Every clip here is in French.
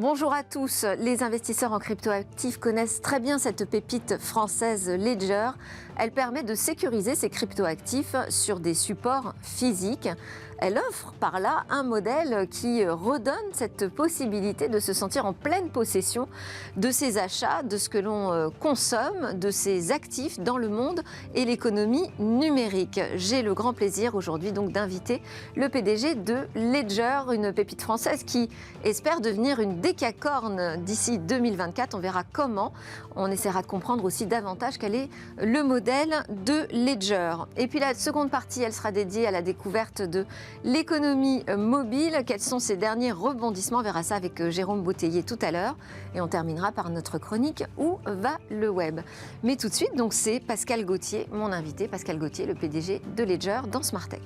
Bonjour à tous. Les investisseurs en cryptoactifs connaissent très bien cette pépite française Ledger. Elle permet de sécuriser ces cryptoactifs sur des supports physiques. Elle offre par là un modèle qui redonne cette possibilité de se sentir en pleine possession de ses achats, de ce que l'on consomme, de ses actifs dans le monde et l'économie numérique. J'ai le grand plaisir aujourd'hui donc d'inviter le PDG de Ledger, une pépite française qui espère devenir une décacorne d'ici 2024. On verra comment. On essaiera de comprendre aussi davantage quel est le modèle de Ledger. Et puis la seconde partie, elle sera dédiée à la découverte de l'économie mobile. Quels sont ses derniers rebondissements? On verra ça avec Jérôme Bouteiller tout à l'heure. Et on terminera par notre chronique Où va le web? Mais tout de suite, donc c'est Pascal Gauthier, mon invité. Pascal Gauthier, le PDG de Ledger dans Smart Tech.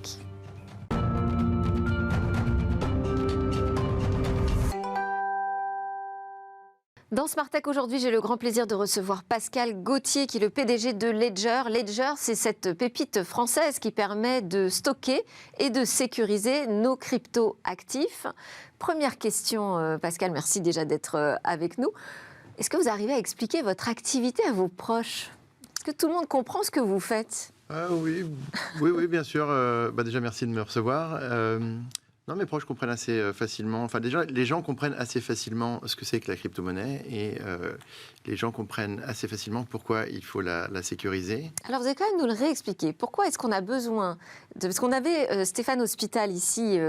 Dans Smart Tech aujourd'hui, j'ai le grand plaisir de recevoir Pascal Gauthier, qui est le PDG de Ledger. Ledger, c'est cette pépite française qui permet de stocker et de sécuriser nos crypto-actifs. Première question, Pascal, merci déjà d'être avec nous. Est-ce que vous arrivez à expliquer votre activité à vos proches? Est-ce que tout le monde comprend ce que vous faites? Oui, bien sûr. Déjà, merci de me recevoir. Non, mes proches comprennent assez facilement. Enfin, déjà, les gens comprennent assez facilement ce que c'est que la crypto-monnaie et les gens comprennent assez facilement pourquoi il faut la sécuriser. Alors, vous allez quand même nous le réexpliquer. Pourquoi est-ce qu'on a besoin Parce qu'on avait Stéphane Hospital ici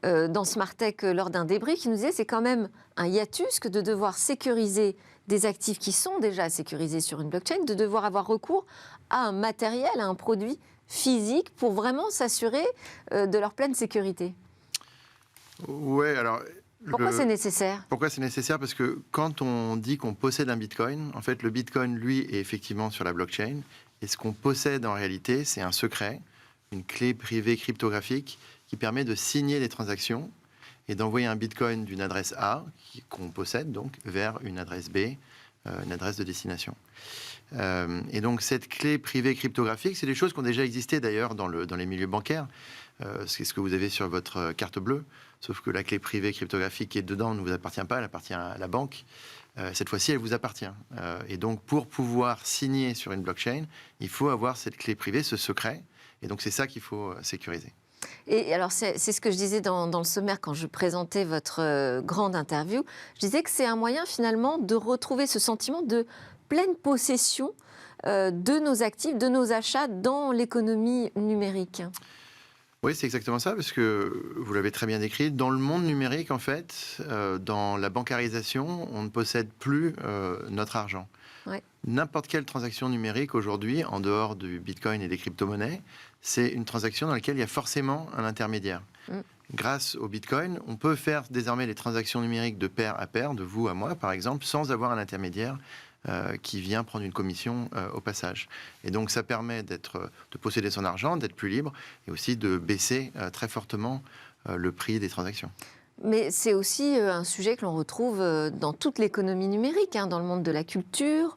dans Smart Tech lors d'un débrief qui nous disait c'est quand même un hiatus que de devoir sécuriser des actifs qui sont déjà sécurisés sur une blockchain, de devoir avoir recours à un matériel, à un produit physique pour vraiment s'assurer de leur pleine sécurité. Ouais, alors... Pourquoi c'est nécessaire? Pourquoi c'est nécessaire? Parce que quand on dit qu'on possède un bitcoin, en fait, le bitcoin, lui, est effectivement sur la blockchain. Et ce qu'on possède en réalité, c'est un secret, une clé privée cryptographique qui permet de signer les transactions et d'envoyer un bitcoin d'une adresse A, qu'on possède donc, vers une adresse B, une adresse de destination. Et donc, cette clé privée cryptographique, c'est des choses qui ont déjà existé d'ailleurs dans les milieux bancaires. C'est ce que vous avez sur votre carte bleue, sauf que la clé privée cryptographique qui est dedans ne vous appartient pas, elle appartient à la banque. Cette fois-ci, elle vous appartient. Et donc, pour pouvoir signer sur une blockchain, il faut avoir cette clé privée, ce secret. Et donc, c'est ça qu'il faut sécuriser. Et alors, c'est ce que je disais dans le sommaire quand je présentais votre grande interview. Je disais que c'est un moyen finalement de retrouver ce sentiment de pleine possession de nos actifs, de nos achats dans l'économie numérique. Oui, c'est exactement ça, parce que vous l'avez très bien décrit. Dans le monde numérique, en fait, dans la bancarisation, on ne possède plus notre argent. Ouais. N'importe quelle transaction numérique aujourd'hui, en dehors du bitcoin et des crypto-monnaies, c'est une transaction dans laquelle il y a forcément un intermédiaire. Grâce au bitcoin, on peut faire désormais les transactions numériques de pair à pair, de vous à moi par exemple, sans avoir un intermédiaire qui vient prendre une commission au passage. Et donc ça permet de posséder son argent, d'être plus libre, et aussi de baisser très fortement le prix des transactions. Mais c'est aussi un sujet que l'on retrouve dans toute l'économie numérique, dans le monde de la culture.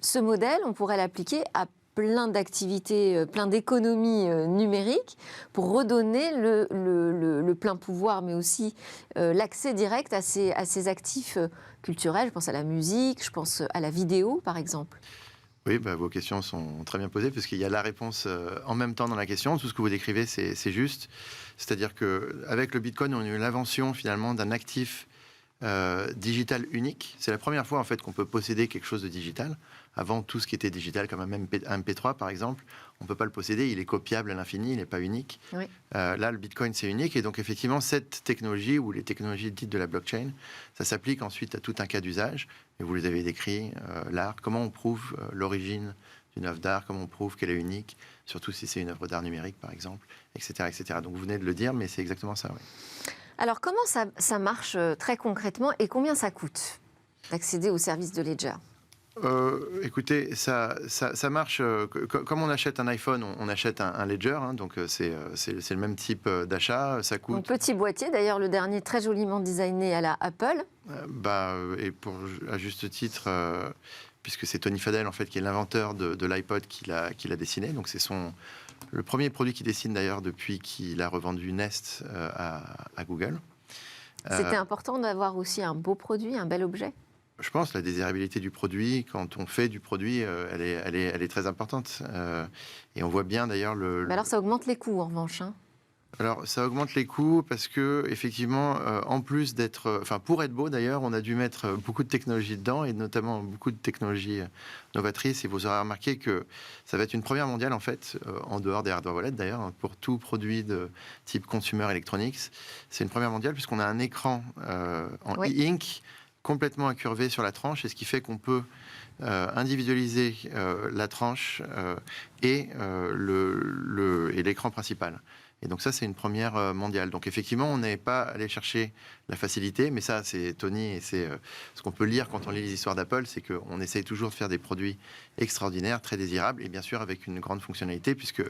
Ce modèle, on pourrait l'appliquer à plein d'activités, plein d'économies numériques pour redonner le plein pouvoir, mais aussi l'accès direct à ces actifs culturels. Je pense à la musique, je pense à la vidéo, par exemple. Oui, vos questions sont très bien posées, parce qu'il y a la réponse en même temps dans la question. Tout ce que vous décrivez, c'est juste. C'est-à-dire qu'avec le Bitcoin, on a eu l'invention finalement d'un actif digital unique. C'est la première fois en fait qu'on peut posséder quelque chose de digital. Avant, tout ce qui était digital, comme un MP3 par exemple, on ne peut pas le posséder, il est copiable à l'infini, il n'est pas unique. Oui. Là, le Bitcoin, c'est unique. Et donc effectivement, cette technologie, ou les technologies dites de la blockchain, ça s'applique ensuite à tout un cas d'usage. Et vous les avez décrits, l'art, comment on prouve l'origine d'une œuvre d'art, comment on prouve qu'elle est unique, surtout si c'est une œuvre d'art numérique par exemple, etc., etc. Donc vous venez de le dire, mais c'est exactement ça, oui. Alors, comment ça marche très concrètement et combien ça coûte d'accéder au service de Ledger? Écoutez, ça marche comme on achète un iPhone, on achète un Ledger, donc c'est le même type d'achat. Ça coûte. Donc, petit boîtier, d'ailleurs le dernier très joliment designé à la Apple. Et à juste titre, puisque c'est Tony Fadell en fait qui est l'inventeur de l'iPod qui l'a dessiné, donc c'est le premier produit qu'il dessine d'ailleurs depuis qu'il a revendu Nest à Google. C'était important d'avoir aussi un beau produit, un bel objet? Je pense la désirabilité du produit, quand on fait du produit, elle est très importante. Et on voit bien d'ailleurs Mais alors ça augmente les coûts en revanche, hein. Alors, ça augmente les coûts parce que, effectivement, en plus d'être, enfin, pour être beau d'ailleurs, on a dû mettre beaucoup de technologies dedans et notamment beaucoup de technologies novatrices. Et vous aurez remarqué que ça va être une première mondiale en fait, en dehors des hardware wallets d'ailleurs, hein, pour tout produit de type consumer electronics. C'est une première mondiale puisqu'on a un écran en e-ink complètement incurvé sur la tranche, et ce qui fait qu'on peut individualiser la tranche et l'écran principal. Et donc ça, c'est une première mondiale. Donc effectivement, on n'est pas allé chercher la facilité, mais ça, c'est Tony, et c'est ce qu'on peut lire quand on lit les histoires d'Apple, c'est qu'on essaye toujours de faire des produits extraordinaires, très désirables, et bien sûr avec une grande fonctionnalité, puisque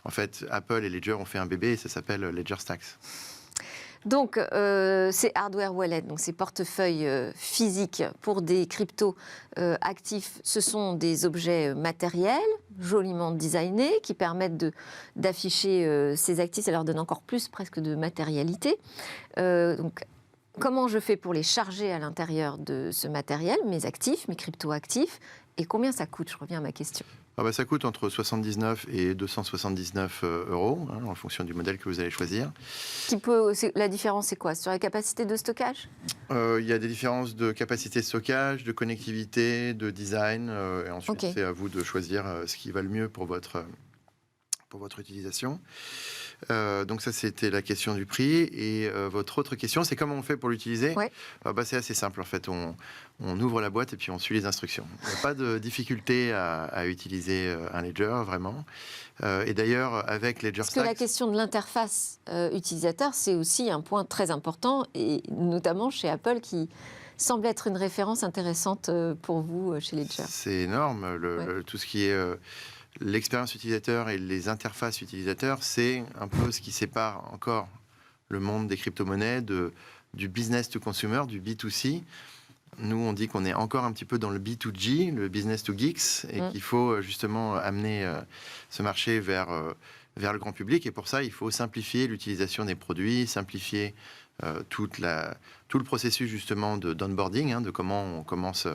en fait, Apple et Ledger ont fait un bébé, et ça s'appelle Ledger Stacks. Donc, ces hardware wallets, donc ces portefeuilles physiques pour des cryptos actifs, ce sont des objets matériels, joliment designés, qui permettent d'afficher ces actifs. Ça leur donne encore plus presque de matérialité. Donc, comment je fais pour les charger à l'intérieur de ce matériel, mes actifs, mes crypto-actifs, et combien ça coûte? Je reviens à ma question. Ça coûte entre 79 et 279 euros, hein, en fonction du modèle que vous allez choisir. La différence, c'est quoi? Sur la capacité de stockage? Il y a des différences de capacité de stockage, de connectivité, de design. Et ensuite, c'est à vous de choisir ce qui va le mieux pour votre utilisation. Donc ça, c'était la question du prix. Et votre autre question, c'est comment on fait pour l'utiliser? C'est assez simple, en fait. On ouvre la boîte et puis on suit les instructions. Il n'y a pas de difficulté à utiliser un Ledger, vraiment. Et d'ailleurs, avec Ledger Stacks... Parce que la question de l'interface utilisateur, c'est aussi un point très important, et notamment chez Apple, qui semble être une référence intéressante pour vous chez Ledger. C'est énorme. Tout ce qui est... l'expérience utilisateur et les interfaces utilisateurs, c'est un peu ce qui sépare encore le monde des crypto-monnaies du business to consumer, du B2C. Nous, on dit qu'on est encore un petit peu dans le B2G, le business to geeks, et qu'il faut justement amener ce marché vers le grand public. Et pour ça, il faut simplifier l'utilisation des produits, simplifier tout le processus justement d'onboarding, de comment on commence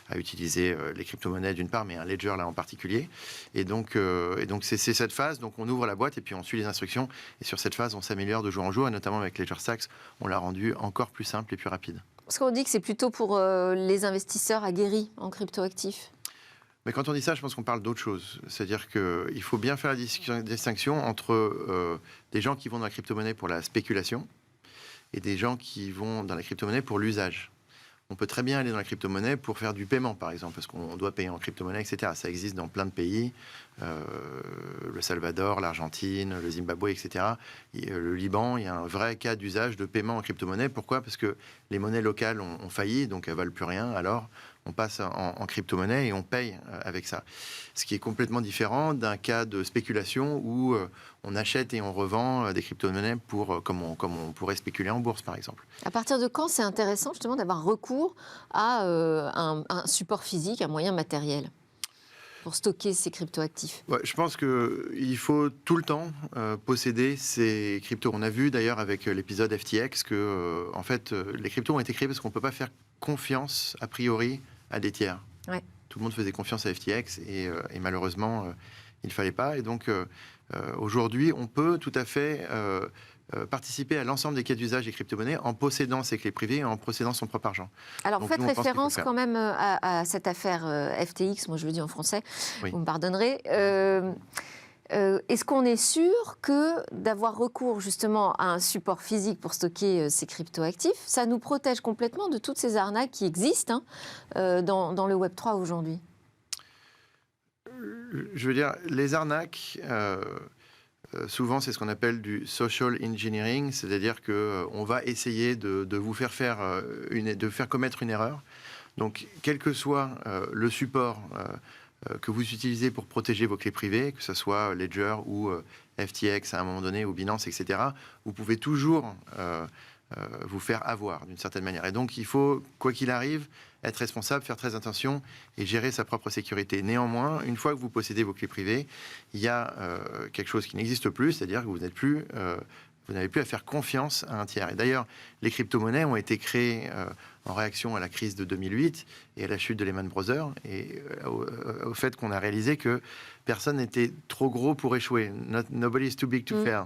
à utiliser les crypto-monnaies d'une part, mais un ledger là en particulier. Et donc c'est cette phase, donc on ouvre la boîte et puis on suit les instructions. Et sur cette phase, on s'améliore de jour en jour, et notamment avec Ledger Stacks, on l'a rendu encore plus simple et plus rapide. Parce qu'on dit que c'est plutôt pour les investisseurs aguerris en crypto-actifs. Mais quand on dit ça, je pense qu'on parle d'autre chose. C'est-à-dire qu'il faut bien faire la distinction entre des gens qui vont dans la crypto-monnaie pour la spéculation et des gens qui vont dans la crypto-monnaie pour l'usage. On peut très bien aller dans la crypto-monnaie pour faire du paiement, par exemple, parce qu'on doit payer en crypto-monnaie, etc. Ça existe dans plein de pays, le Salvador, l'Argentine, le Zimbabwe, etc. Le Liban, il y a un vrai cas d'usage de paiement en crypto-monnaie. Pourquoi? Parce que les monnaies locales ont failli, donc elles ne valent plus rien. Alors, on passe en crypto-monnaie et on paye avec ça. Ce qui est complètement différent d'un cas de spéculation où on achète et on revend des crypto-monnaies comme on pourrait spéculer en bourse, par exemple. À partir de quand c'est intéressant justement d'avoir recours à un support physique, un moyen matériel pour stocker ces crypto-actifs? Je pense qu'il faut tout le temps posséder ces cryptos. On a vu d'ailleurs avec l'épisode FTX que en fait, les cryptos ont été créés parce qu'on ne peut pas faire confiance a priori à des tiers. Tout le monde faisait confiance à FTX et malheureusement, il ne fallait pas. Et donc, aujourd'hui, on peut tout à fait participer à l'ensemble des cas d'usage des crypto-monnaies en possédant ses clés privées et en possédant son propre argent. Alors, donc, faites référence quand même à cette affaire FTX, moi je le dis en français, vous me pardonnerez. Est-ce qu'on est sûr que d'avoir recours justement à un support physique pour stocker ces crypto-actifs, ça nous protège complètement de toutes ces arnaques qui existent dans le Web3 aujourd'hui? Je veux dire, les arnaques, souvent c'est ce qu'on appelle du social engineering, c'est-à-dire qu'on va essayer de vous faire commettre une erreur. Donc, quel que soit le support que vous utilisez pour protéger vos clés privées, que ce soit Ledger ou FTX à un moment donné, ou Binance, etc., vous pouvez toujours vous faire avoir d'une certaine manière. Et donc, il faut, quoi qu'il arrive, être responsable, faire très attention et gérer sa propre sécurité. Néanmoins, une fois que vous possédez vos clés privées, il y a quelque chose qui n'existe plus, c'est-à-dire que vous n'êtes plus Vous n'avez plus à faire confiance à un tiers. Et d'ailleurs, les crypto-monnaies ont été créées en réaction à la crise de 2008 et à la chute de Lehman Brothers et au fait qu'on a réalisé que personne n'était trop gros pour échouer. Nobody is too big to fail.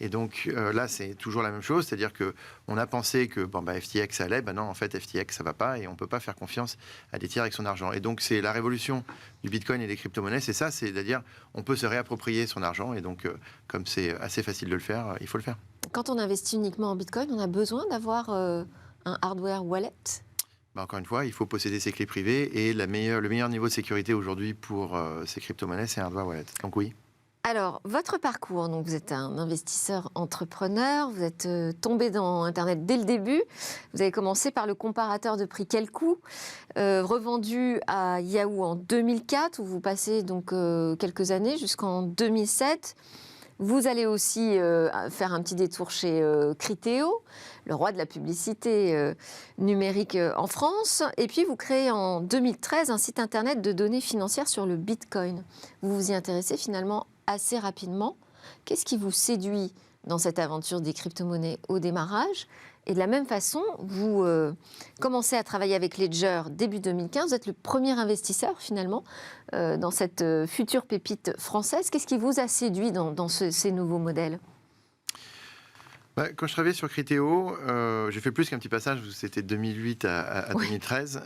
Et donc là, c'est toujours la même chose, c'est-à-dire qu'on a pensé que FTX allait, non, en fait, FTX, ça ne va pas et on ne peut pas faire confiance à des tiers avec son argent. Et donc, c'est la révolution du Bitcoin et des crypto-monnaies, c'est ça, c'est-à-dire on peut se réapproprier son argent et donc, comme c'est assez facile de le faire, il faut le faire. Quand on investit uniquement en Bitcoin, on a besoin d'avoir un hardware wallet ? Encore une fois, il faut posséder ses clés privées et le meilleur niveau de sécurité aujourd'hui pour ces crypto-monnaies, c'est un hardware wallet. Donc oui. Alors, votre parcours, donc vous êtes un investisseur entrepreneur, vous êtes tombé dans Internet dès le début. Vous avez commencé par le comparateur de prix Quelcoût, revendu à Yahoo en 2004, où vous passez donc quelques années jusqu'en 2007. Vous allez aussi faire un petit détour chez Criteo, le roi de la publicité numérique en France. Et puis, vous créez en 2013 un site internet de données financières sur le Bitcoin. Vous vous y intéressez finalement assez rapidement. Qu'est-ce qui vous séduit dans cette aventure des crypto-monnaies au démarrage ? Et de la même façon, vous commencez à travailler avec Ledger début 2015. Vous êtes le premier investisseur finalement dans cette future pépite française. Qu'est-ce qui vous a séduit dans ces nouveaux modèles ? Quand je travaillais sur Criteo, j'ai fait plus qu'un petit passage, c'était 2008 à 2013.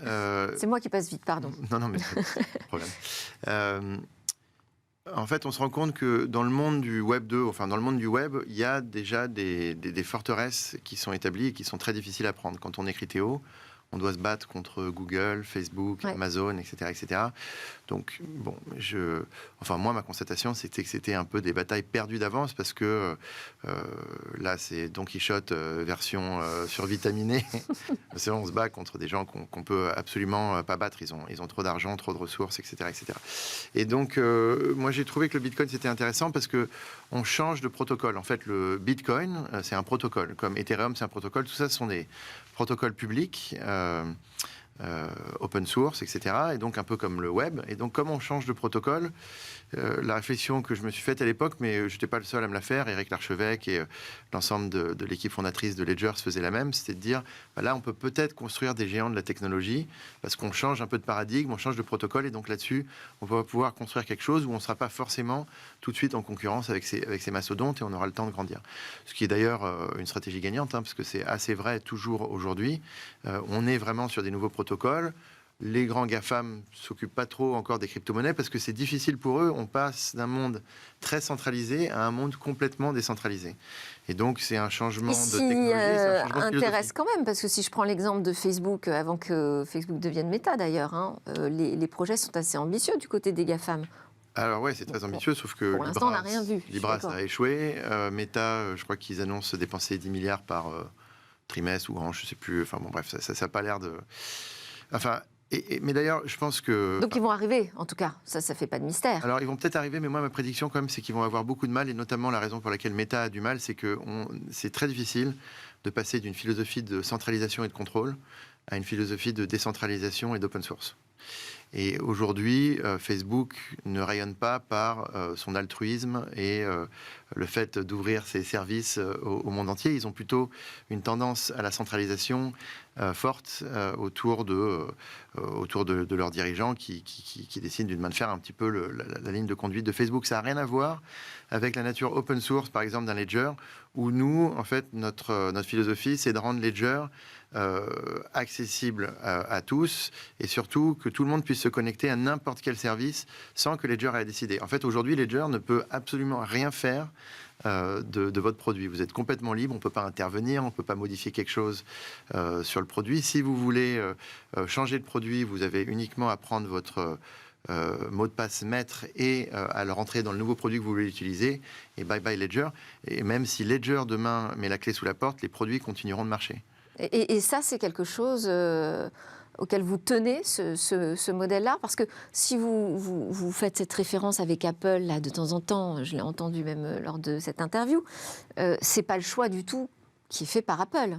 C'est moi qui passe vite, pardon. Non, mais pas de problème. En fait, on se rend compte que dans le monde du Web 2, enfin dans le monde du Web, il y a déjà des forteresses qui sont établies et qui sont très difficiles à prendre. Quand on est Criteo, on doit se battre contre Google, Facebook, Amazon, etc., etc. Donc, moi, ma constatation, c'était que c'était un peu des batailles perdues d'avance parce que là, c'est Don Quichotte version survitaminée. On se bat contre des gens qu'on peut absolument pas battre. Ils ont trop d'argent, trop de ressources, etc., etc. Et donc, moi, j'ai trouvé que le Bitcoin, c'était intéressant parce que on change de protocole. En fait, le Bitcoin, c'est un protocole. Comme Ethereum, c'est un protocole. Tout ça, ce sont des protocoles publics, open source, etc. Et donc un peu comme le web. Et donc comme on change de protocole, la réflexion que je me suis faite à l'époque, mais je n'étais pas le seul à me la faire, Éric Larchevêque et l'ensemble de l'équipe fondatrice de Ledger se faisait la même, c'était de dire, là on peut peut-être construire des géants de la technologie, parce qu'on change un peu de paradigme, on change de protocole, et donc là-dessus, on va pouvoir construire quelque chose où on ne sera pas forcément tout de suite en concurrence avec ces mastodontes, et on aura le temps de grandir. Ce qui est d'ailleurs une stratégie gagnante, parce que c'est assez vrai toujours aujourd'hui. On est vraiment sur des nouveaux protocoles. Les grands GAFAM ne s'occupent pas trop encore des crypto-monnaies parce que c'est difficile pour eux. On passe d'un monde très centralisé à un monde complètement décentralisé. Et donc, c'est un changement de technologie. C'est un changement intéresse quand même, parce que si je prends l'exemple de Facebook, avant que Facebook devienne Meta d'ailleurs, les projets sont assez ambitieux du côté des GAFAM. Alors ouais, c'est très ambitieux, sauf que pour l'instant, on n'a rien vu. Libra, ça a échoué. Meta, je crois qu'ils annoncent dépenser 10 milliards par trimestre ou an, je ne sais plus. Enfin bon, bref, ça n'a pas l'air de... Enfin... mais d'ailleurs, je pense que... Donc ils vont arriver, en tout cas. Ça ne fait pas de mystère. Alors, ils vont peut-être arriver, mais moi, ma prédiction, quand même, c'est qu'ils vont avoir beaucoup de mal. Et notamment, la raison pour laquelle Meta a du mal, c'est que c'est très difficile de passer d'une philosophie de centralisation et de contrôle à une philosophie de décentralisation et d'open source. Et aujourd'hui, Facebook ne rayonne pas par son altruisme et le fait d'ouvrir ses services au monde entier. Ils ont plutôt une tendance à la centralisation forte autour de leurs dirigeants qui décident d'une main de fer un petit peu la ligne de conduite de Facebook. Ça n'a rien à voir avec la nature open source, par exemple, d'un Ledger, où nous, en fait, notre philosophie, c'est de rendre Ledger accessible à tous et surtout que tout le monde puisse se connecter à n'importe quel service sans que Ledger ait à décider. En fait, aujourd'hui, Ledger ne peut absolument rien faire de votre produit. Vous êtes complètement libre, on ne peut pas intervenir, on ne peut pas modifier quelque chose sur le produit. Si vous voulez changer de produit, vous avez uniquement à prendre votre mot de passe maître et à le rentrer dans le nouveau produit que vous voulez utiliser, et bye bye Ledger. Et même si Ledger demain met la clé sous la porte, les produits continueront de marcher. Et ça, c'est quelque chose auquel vous tenez, ce modèle-là? Parce que si vous faites cette référence avec Apple, là, de temps en temps, je l'ai entendu même lors de cette interview, c'est pas le choix du tout qui est fait par Apple.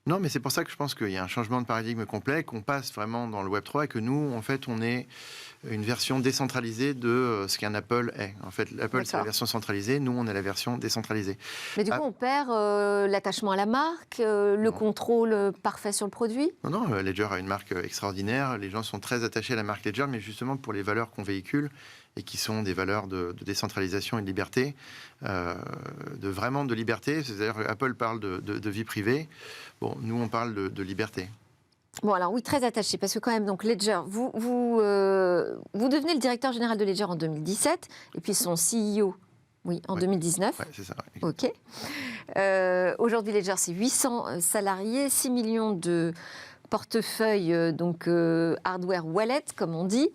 Non, mais c'est pour ça que je pense qu'il y a un changement de paradigme complet, qu'on passe vraiment dans le Web3 et que nous, en fait, on est une version décentralisée de ce qu'un Apple est. En fait, l'Apple, c'est la version centralisée, nous, on est la version décentralisée. Mais du coup, on perd l'attachement à la marque, le contrôle parfait sur le produit? Non, Ledger a une marque extraordinaire. Les gens sont très attachés à la marque Ledger, mais justement pour les valeurs qu'on véhicule et qui sont des valeurs de décentralisation et de liberté, vraiment de liberté. C'est-à-dire Apple parle de vie privée. Bon, nous, on parle de liberté. Bon, alors oui, très attaché, parce que quand même, donc Ledger, vous devenez le directeur général de Ledger en 2017, et puis son CEO, oui, en 2019. Oui, c'est ça. OK. Aujourd'hui, Ledger, c'est 800 salariés, 6 millions de portefeuilles, donc hardware wallet, comme on dit,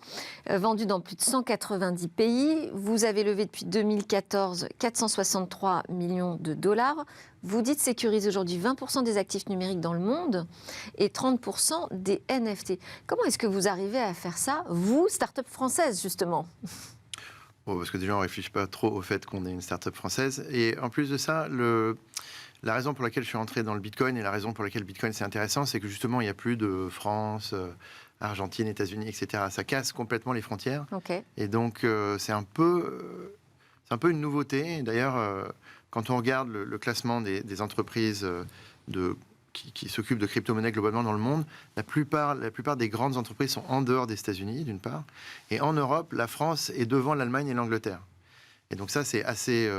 vendus dans plus de 190 pays. Vous avez levé depuis 2014 463 millions de dollars. Vous dites sécuriser aujourd'hui 20% des actifs numériques dans le monde et 30% des NFT. Comment est-ce que vous arrivez à faire ça, vous, start-up française, justement? Bon, parce que déjà, on ne réfléchit pas trop au fait qu'on est une start-up française. Et en plus de ça, la raison pour laquelle je suis entré dans le Bitcoin et la raison pour laquelle le Bitcoin c'est intéressant, c'est que justement, il n'y a plus de France, Argentine, États-Unis, etc. Ça casse complètement les frontières. Okay. Et donc, c'est un peu une nouveauté. D'ailleurs, quand on regarde le classement des entreprises qui s'occupent de crypto-monnaies globalement dans le monde, la plupart des grandes entreprises sont en dehors des États-Unis, d'une part. Et en Europe, la France est devant l'Allemagne et l'Angleterre. Et donc ça, c'est assez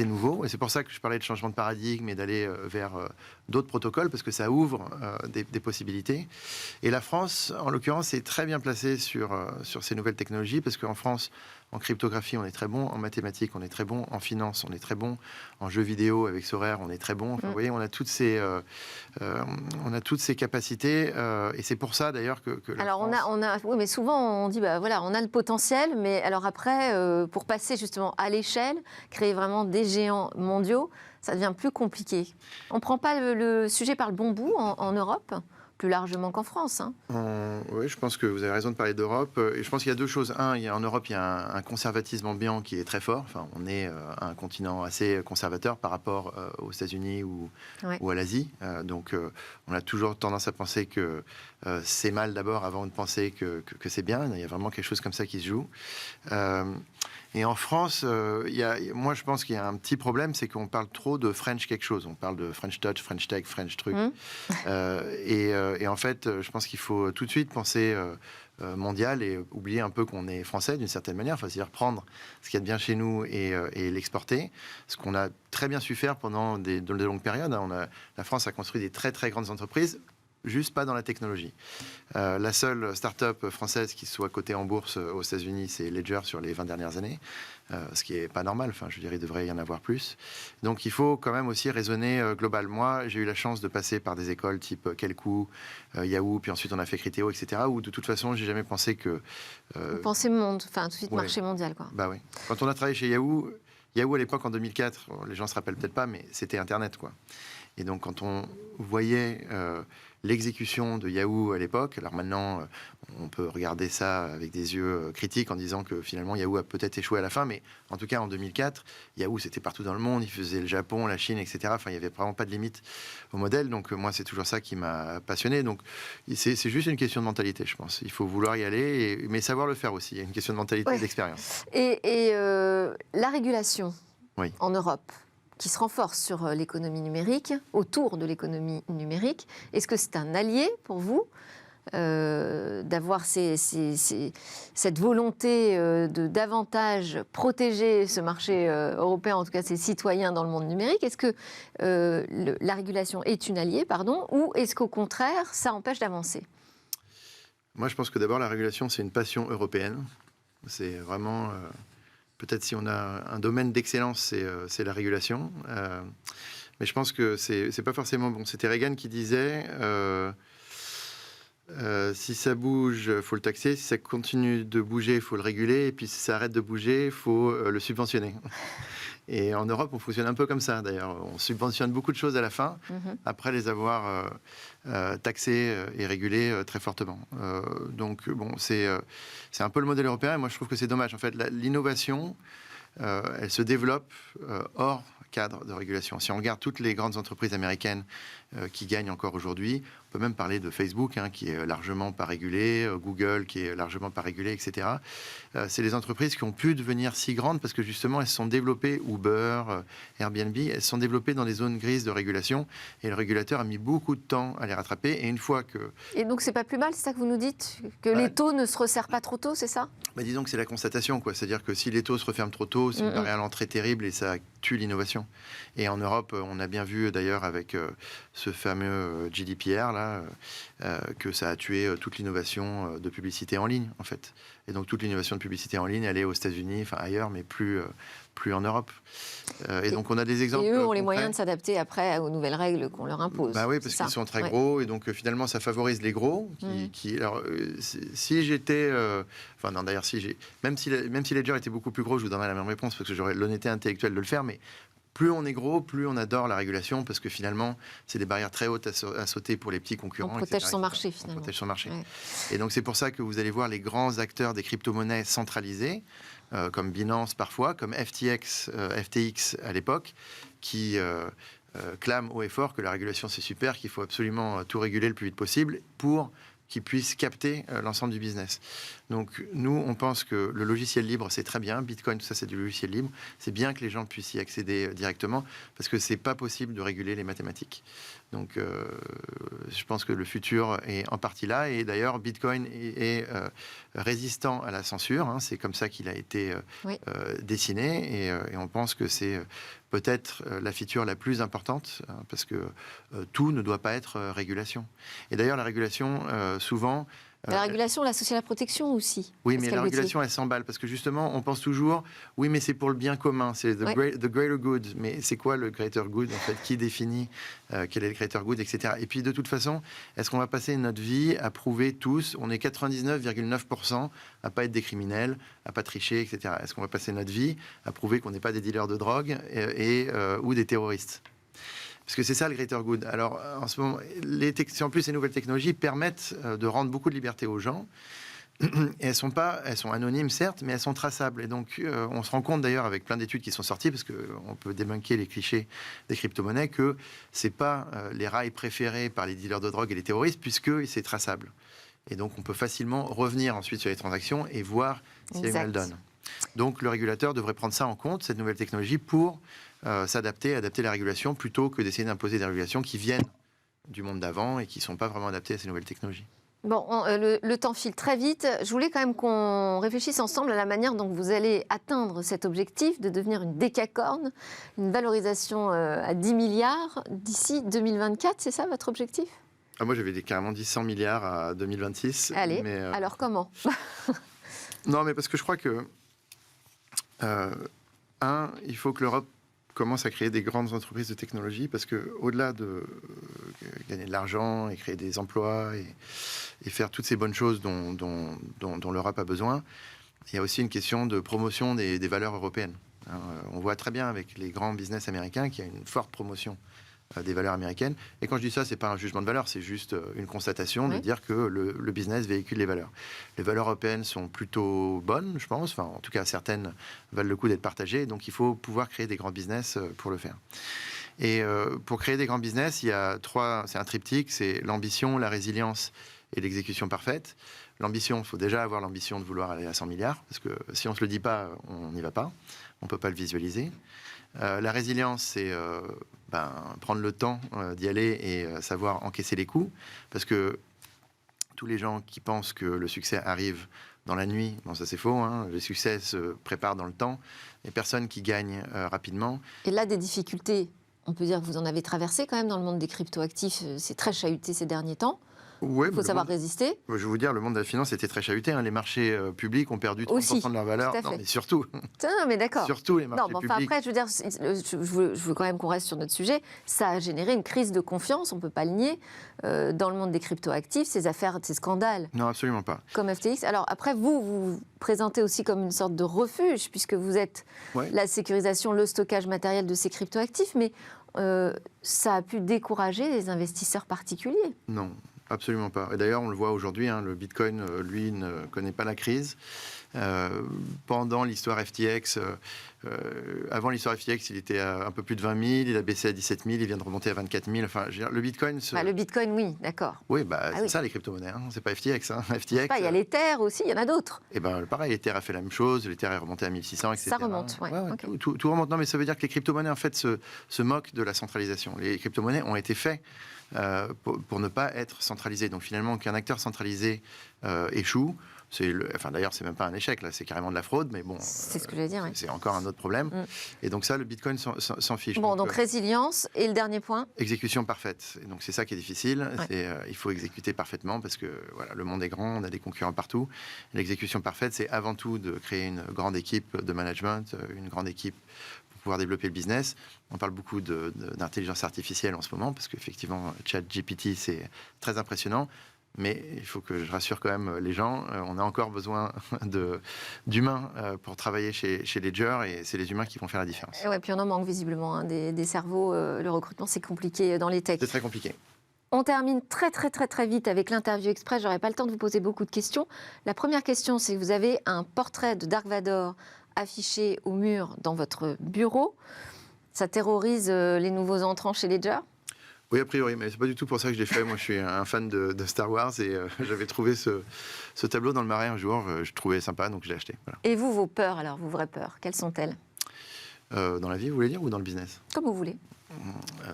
nouveau. Et c'est pour ça que je parlais de changement de paradigme et d'aller vers d'autres protocoles, parce que ça ouvre des possibilités. Et la France, en l'occurrence, est très bien placée sur ces nouvelles technologies, parce qu'en France, en cryptographie, on est très bon. En mathématiques, on est très bon. En finance, on est très bon. En jeux vidéo, avec Sorare, on est très bon. Enfin, vous voyez, on a toutes ces capacités. Et c'est pour ça, d'ailleurs, que alors, France... oui, mais souvent, on dit, bah, voilà, on a le potentiel, mais alors après, pour passer justement à l'échelle, créer vraiment des géants mondiaux, ça devient plus compliqué. On ne prend pas le sujet par le bon bout en Europe, plus largement qu'en France. Hein. Oui, je pense que vous avez raison de parler d'Europe. Et je pense qu'il y a deux choses. En Europe, il y a un conservatisme ambiant qui est très fort. Enfin, on est un continent assez conservateur par rapport aux États-Unis ou à l'Asie. Donc, on a toujours tendance à penser que c'est mal d'abord avant de penser que c'est bien. Il y a vraiment quelque chose comme ça qui se joue. Et en France, moi, je pense qu'il y a un petit problème, c'est qu'on parle trop de French quelque chose. On parle de French touch, French tech, French truc. Et en fait, je pense qu'il faut tout de suite penser mondial et oublier un peu qu'on est français d'une certaine manière. Enfin, c'est-à-dire prendre ce qu'il y a de bien chez nous et l'exporter. Ce qu'on a très bien su faire pendant de longues périodes. La France a construit des très, très grandes entreprises, juste pas dans la technologie. La seule start-up française qui soit cotée en bourse aux États-Unis, c'est Ledger sur les 20 dernières années, ce qui n'est pas normal. Enfin, je dirais, il devrait y en avoir plus. Donc, il faut quand même aussi raisonner global. Moi, j'ai eu la chance de passer par des écoles type Kelkoo, Yahoo, puis ensuite on a fait Criteo, etc., où de toute façon, j'ai jamais pensé que... Vous pensez monde, enfin, tout de suite marché mondial, quoi. Bah oui. Quand on a travaillé chez Yahoo à l'époque, en 2004, les gens se rappellent peut-être pas, mais c'était Internet, quoi. Et donc, quand on voyait l'exécution de Yahoo à l'époque, alors maintenant, on peut regarder ça avec des yeux critiques en disant que finalement, Yahoo a peut-être échoué à la fin, mais en tout cas, en 2004, Yahoo, c'était partout dans le monde, il faisait le Japon, la Chine, etc. Enfin, il n'y avait vraiment pas de limite au modèle. Donc, moi, c'est toujours ça qui m'a passionné. Donc, c'est juste une question de mentalité, je pense. Il faut vouloir y aller, mais savoir le faire aussi. Il y a une question de mentalité et d'expérience. Et la régulation en Europe, qui se renforce sur l'économie numérique, autour de l'économie numérique. Est-ce que c'est un allié pour vous d'avoir cette volonté de davantage protéger ce marché européen, en tout cas ses citoyens dans le monde numérique? Est-ce que la régulation est une alliée, ou est-ce qu'au contraire, ça empêche d'avancer? Moi, je pense que d'abord, la régulation, c'est une passion européenne. C'est vraiment... Peut-être si on a un domaine d'excellence, c'est la régulation. Mais je pense que c'est pas forcément bon. C'était Reagan qui disait si ça bouge, il faut le taxer. Si ça continue de bouger, il faut le réguler. Et puis si ça arrête de bouger, il faut le subventionner. Et en Europe, on fonctionne un peu comme ça, d'ailleurs. On subventionne beaucoup de choses à la fin, après les avoir taxées et régulées très fortement. Donc, bon, c'est un peu le modèle européen. Et moi, je trouve que c'est dommage. En fait, l'innovation, elle se développe hors cadre de régulation. Si on regarde toutes les grandes entreprises américaines qui gagnent encore aujourd'hui, on peut même parler de Facebook, qui est largement pas régulé, Google qui est largement pas régulé, etc. C'est les entreprises qui ont pu devenir si grandes parce que justement elles se sont développées, Uber, Airbnb, elles se sont développées dans des zones grises de régulation et le régulateur a mis beaucoup de temps à les rattraper. Et une fois que... Et donc c'est pas plus mal, c'est ça que vous nous dites? Que les taux ne se resserrent pas trop tôt, c'est ça? Disons que c'est la constatation, quoi. C'est-à-dire que si les taux se referment trop tôt, c'est une variante très terrible et ça tue l'innovation. Et en Europe, on a bien vu d'ailleurs avec ce fameux GDPR là, que ça a tué toute l'innovation de publicité en ligne, en fait. Et donc toute l'innovation de publicité en ligne, elle est aux États-Unis, enfin ailleurs, mais plus en Europe. Et donc on a des exemples. Et eux ont les concrets. moyens de s'adapter après aux nouvelles règles qu'on leur impose. Bah oui, parce qu'ils sont très gros et donc finalement ça favorise les gros. Alors si j'étais, enfin non d'ailleurs même si Ledger était beaucoup plus gros, je vous donnerais la même réponse parce que j'aurais l'honnêteté intellectuelle de le faire, mais plus on est gros, plus on adore la régulation parce que finalement, c'est des barrières très hautes à sauter pour les petits concurrents. On protège son marché finalement. On protège son marché. Ouais. Et donc c'est pour ça que vous allez voir les grands acteurs des crypto-monnaies centralisées, comme Binance parfois, comme FTX à l'époque, qui clament haut et fort que la régulation c'est super, qu'il faut absolument tout réguler le plus vite possible pour qui puissent capter l'ensemble du business. Donc nous, on pense que le logiciel libre, c'est très bien. Bitcoin, tout ça, c'est du logiciel libre. C'est bien que les gens puissent y accéder directement parce que c'est pas possible de réguler les mathématiques. Donc je pense que le futur est en partie là. Et d'ailleurs, Bitcoin est résistant à la censure. C'est comme ça qu'il a été dessiné. Et on pense que c'est peut-être la feature la plus importante parce que tout ne doit pas être régulation. Et d'ailleurs, la régulation, souvent... La régulation, l'associée à la protection aussi. Oui, mais la régulation, elle s'emballe parce que justement, on pense toujours, oui, mais c'est pour le bien commun, c'est the greater good. Mais c'est quoi le greater good en fait? Qui définit quel est le greater good, etc. Et puis de toute façon, est-ce qu'on va passer notre vie à prouver tous, on est 99,9% à pas être des criminels, à pas tricher, etc. Est-ce qu'on va passer notre vie à prouver qu'on n'est pas des dealers de drogue ou des terroristes? Parce que c'est ça le greater good. Alors, en ce moment, en plus, ces nouvelles technologies permettent de rendre beaucoup de liberté aux gens. Et elles sont anonymes, certes, mais elles sont traçables. Et donc, on se rend compte d'ailleurs avec plein d'études qui sont sorties, parce qu'on peut débunker les clichés des crypto-monnaies, que c'est pas les rails préférés par les dealers de drogue et les terroristes, puisque c'est traçable. Et donc, on peut facilement revenir ensuite sur les transactions et voir si elles donnent. Donc, le régulateur devrait prendre ça en compte, cette nouvelle technologie, pour adapter la régulation plutôt que d'essayer d'imposer des régulations qui viennent du monde d'avant et qui ne sont pas vraiment adaptées à ces nouvelles technologies. Bon, le temps file très vite. Je voulais quand même qu'on réfléchisse ensemble à la manière dont vous allez atteindre cet objectif de devenir une décacorne, une valorisation à 10 milliards d'ici 2024. C'est ça votre objectif? Moi, j'avais carrément dit 100 milliards à 2026. Allez, alors comment? Non, mais parce que je crois que, il faut que l'Europe commence à créer des grandes entreprises de technologie parce qu'au-delà de gagner de l'argent et créer des emplois et faire toutes ces bonnes choses dont l'Europe a besoin, il y a aussi une question de promotion des valeurs européennes. On voit très bien avec les grands business américains qu'il y a une forte promotion des valeurs américaines. Et quand je dis ça, c'est pas un jugement de valeur, c'est juste une constatation de dire que le business véhicule les valeurs. Les valeurs européennes sont plutôt bonnes, je pense. Enfin, en tout cas, certaines valent le coup d'être partagées. Donc, il faut pouvoir créer des grands business pour le faire. Et pour créer des grands business, il y a c'est un triptyque, c'est l'ambition, la résilience et l'exécution parfaite. L'ambition, il faut déjà avoir l'ambition de vouloir aller à 100 milliards, parce que si on ne se le dit pas, on n'y va pas. On ne peut pas le visualiser. La résilience, c'est prendre le temps d'y aller et savoir encaisser les coups. Parce que tous les gens qui pensent que le succès arrive dans la nuit, bon, ça c'est faux, le succès se prépare dans le temps. Les personnes qui gagnent rapidement. Et là, des difficultés, on peut dire que vous en avez traversé quand même dans le monde des cryptoactifs. C'est très chahuté ces derniers temps. Ouais, il faut savoir résister. Je vais vous dire, le monde de la finance était très chahuté. Les marchés publics ont perdu 30% de leur valeur. Non, mais surtout. Non, mais d'accord. Surtout les marchés publics. Après, je veux dire, je veux quand même qu'on reste sur notre sujet. Ça a généré une crise de confiance, on ne peut pas le nier, dans le monde des cryptoactifs, ces affaires, ces scandales. Non, absolument pas. Comme FTX. Alors après, vous présentez aussi comme une sorte de refuge, puisque vous êtes la sécurisation, le stockage matériel de ces cryptoactifs, mais ça a pu décourager les investisseurs particuliers. Non. Absolument pas. Et d'ailleurs, on le voit aujourd'hui, le Bitcoin, lui, ne connaît pas la crise. Pendant l'histoire FTX, avant l'histoire FTX, il était à un peu plus de 20 000, il a baissé à 17 000, il vient de remonter à 24 000. Enfin, je veux dire, le Bitcoin... Le Bitcoin, oui, d'accord. Oui, c'est ça les crypto-monnaies, hein. C'est pas FTX. Hein. FTX il y a l'Ether aussi, il y en a d'autres. Et pareil, l'Ether a fait la même chose, l'Ether est remonté à 1600, etc. Ça remonte, oui. Okay. Tout remonte. Non, mais ça veut dire que les crypto-monnaies, en fait, se moquent de la centralisation. Les crypto-monnaies ont été faits pour ne pas être centralisées. Donc finalement, qu'un acteur centralisé échoue, d'ailleurs, c'est même pas un échec, là, c'est carrément de la fraude, mais bon... C'est ce que je veux dire, oui. C'est encore un autre problème. Et donc ça, le Bitcoin s'en fiche. Donc résilience, et le dernier point ? Exécution parfaite. Et donc c'est ça qui est difficile. Il faut exécuter parfaitement parce que le monde est grand, on a des concurrents partout. L'exécution parfaite, c'est avant tout de créer une grande équipe de management, une grande équipe pour pouvoir développer le business. On parle beaucoup d'intelligence artificielle en ce moment parce qu'effectivement, ChatGPT, c'est très impressionnant. Mais il faut que je rassure quand même les gens, on a encore besoin d'humains pour travailler chez Ledger, et c'est les humains qui vont faire la différence. Et puis on en manque visiblement, hein, des cerveaux. Le recrutement, c'est compliqué dans les techs. C'est très compliqué. On termine très vite avec l'interview express. J'aurai pas le temps de vous poser beaucoup de questions. La première question, c'est que vous avez un portrait de Dark Vador affiché au mur dans votre bureau. Ça terrorise les nouveaux entrants chez Ledger ? Oui, a priori, mais c'est pas du tout pour ça que je l'ai fait. Moi, je suis un fan de Star Wars et j'avais trouvé ce tableau dans le Marais un jour. Je trouvais sympa, donc je l'ai acheté. Voilà. Et vous, vos peurs, alors, vos vraies peurs, quelles sont-elles ? Dans la vie, vous voulez dire, ou dans le business ? Comme vous voulez.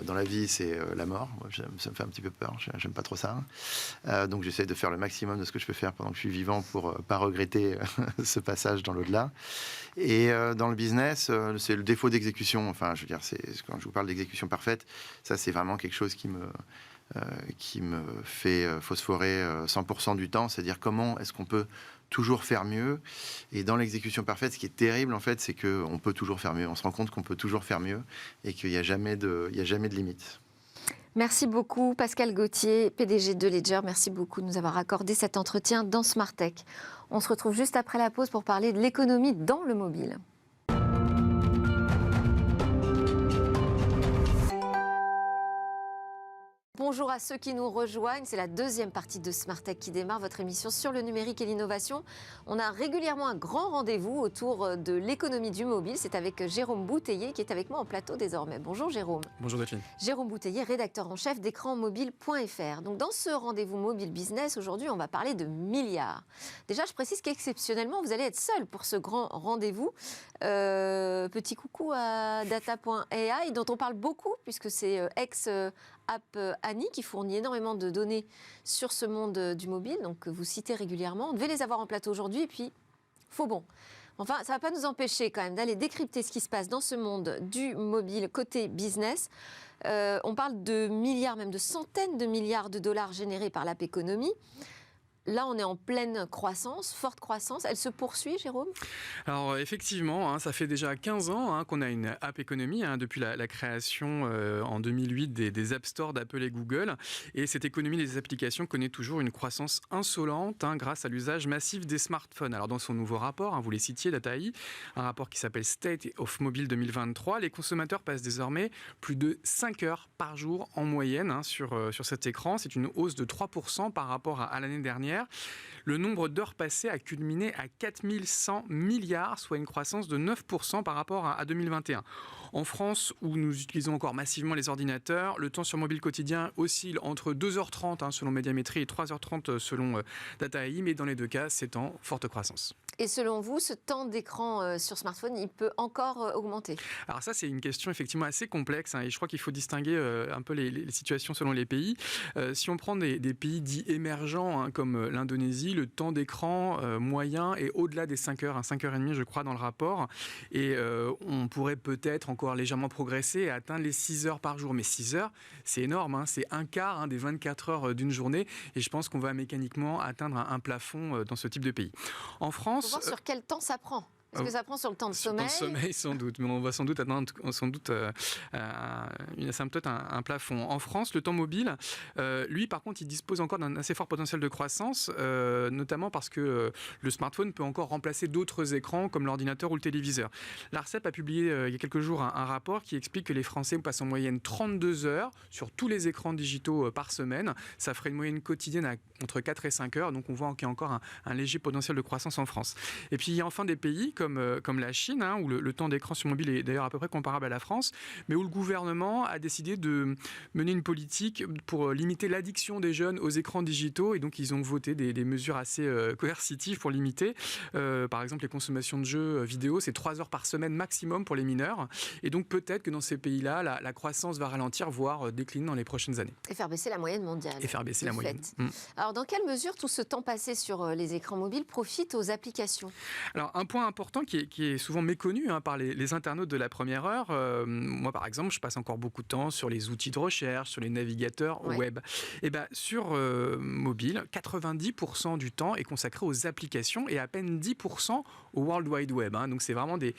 Dans la vie, c'est la mort. Moi, ça me fait un petit peu peur. J'aime pas trop ça. Donc, j'essaie de faire le maximum de ce que je peux faire pendant que je suis vivant pour pas regretter ce passage dans l'au-delà. Et dans le business, c'est le défaut d'exécution. Enfin, je veux dire, quand je vous parle d'exécution parfaite, ça, c'est vraiment quelque chose qui me fait phosphorer 100% du temps. C'est-à-dire comment est-ce qu'on peut toujours faire mieux. Et dans l'exécution parfaite, ce qui est terrible, en fait, c'est qu'on peut toujours faire mieux. On se rend compte qu'on peut toujours faire mieux et qu'il n'y a jamais de limite. Merci beaucoup, Pascal Gauthier, PDG de Ledger. Merci beaucoup de nous avoir accordé cet entretien dans Smart Tech. On se retrouve juste après la pause pour parler de l'économie dans le mobile. Bonjour à ceux qui nous rejoignent, c'est la deuxième partie de Smart Tech qui démarre, votre émission sur le numérique et l'innovation. On a régulièrement un grand rendez-vous autour de l'économie du mobile. C'est avec Jérôme Bouteiller qui est avec moi en plateau désormais. Bonjour Jérôme. Bonjour Delphine. Jérôme Bouteiller, rédacteur en chef d'écranmobile.fr. Donc dans ce rendez-vous mobile business, aujourd'hui on va parler de milliards. Déjà je précise qu'exceptionnellement vous allez être seul pour ce grand rendez-vous. Petit coucou à Data.ai dont on parle beaucoup puisque c'est ex-App Annie qui fournit énormément de données sur ce monde du mobile, donc que vous citez régulièrement. On devait les avoir en plateau aujourd'hui et puis, faux bon. Enfin, ça ne va pas nous empêcher quand même d'aller décrypter ce qui se passe dans ce monde du mobile côté business. On parle de milliards, même de centaines de milliards de dollars générés par l'app économie. Là, on est en pleine croissance, forte croissance. Elle se poursuit, Jérôme ? Alors, effectivement, ça fait déjà 15 ans qu'on a une app économie, depuis la création en 2008 des App Store d'Apple et Google. Et cette économie des applications connaît toujours une croissance insolente grâce à l'usage massif des smartphones. Alors, dans son nouveau rapport, vous les citiez, Data.ai, un rapport qui s'appelle State of Mobile 2023, les consommateurs passent désormais plus de 5 heures par jour en moyenne sur cet écran. C'est une hausse de 3% par rapport à l'année dernière. Le nombre d'heures passées a culminé à 4100 milliards, soit une croissance de 9% par rapport à 2021. En France, où nous utilisons encore massivement les ordinateurs, le temps sur mobile quotidien oscille entre 2h30 selon Médiamétrie et 3h30 selon Data.ai, mais dans les deux cas, c'est en forte croissance. Et selon vous, ce temps d'écran sur smartphone, il peut encore augmenter ? Alors ça, c'est une question effectivement assez complexe et je crois qu'il faut distinguer un peu les situations selon les pays. Si on prend des pays dits émergents comme l'Indonésie, le temps d'écran moyen est au-delà des 5 heures, 5h30 je crois dans le rapport. Et on pourrait peut-être encore légèrement progresser et atteindre les 6 heures par jour. Mais 6 heures, c'est énorme, c'est un quart des 24 heures d'une journée. Et je pense qu'on va mécaniquement atteindre un plafond dans ce type de pays. En France... Voir sur quel temps ça prend. Est-ce que ça prend sur le temps de sommeil? Sur le sommeil, sans doute. Mais on va sans doute atteindre une asymptote, un plafond. En France, le temps mobile, lui, par contre, il dispose encore d'un assez fort potentiel de croissance, notamment parce que le smartphone peut encore remplacer d'autres écrans comme l'ordinateur ou le téléviseur. L'ARCEP a publié il y a quelques jours un rapport qui explique que les Français passent en moyenne 32 heures sur tous les écrans digitaux par semaine. Ça ferait une moyenne quotidienne entre 4 et 5 heures. Donc on voit qu'il y a encore un léger potentiel de croissance en France. Et puis il y a enfin des pays comme la Chine, où le temps d'écran sur mobile est d'ailleurs à peu près comparable à la France, mais où le gouvernement a décidé de mener une politique pour limiter l'addiction des jeunes aux écrans digitaux. Et donc ils ont voté des mesures assez coercitives pour limiter. Par exemple, les consommations de jeux vidéo, c'est 3 heures par semaine maximum pour les mineurs. Et donc peut-être que dans ces pays-là, la croissance va ralentir, voire décliner dans les prochaines années. Et faire baisser la moyenne mondiale. Et faire baisser la moyenne. Alors dans quelle mesure tout ce temps passé sur les écrans mobiles profite aux applications? Alors un point important qui est souvent méconnu par les internautes de la première heure, moi par exemple je passe encore beaucoup de temps sur les outils de recherche, sur les navigateurs web. Et sur mobile, 90% du temps est consacré aux applications et à peine 10% au World Wide Web. Donc c'est vraiment des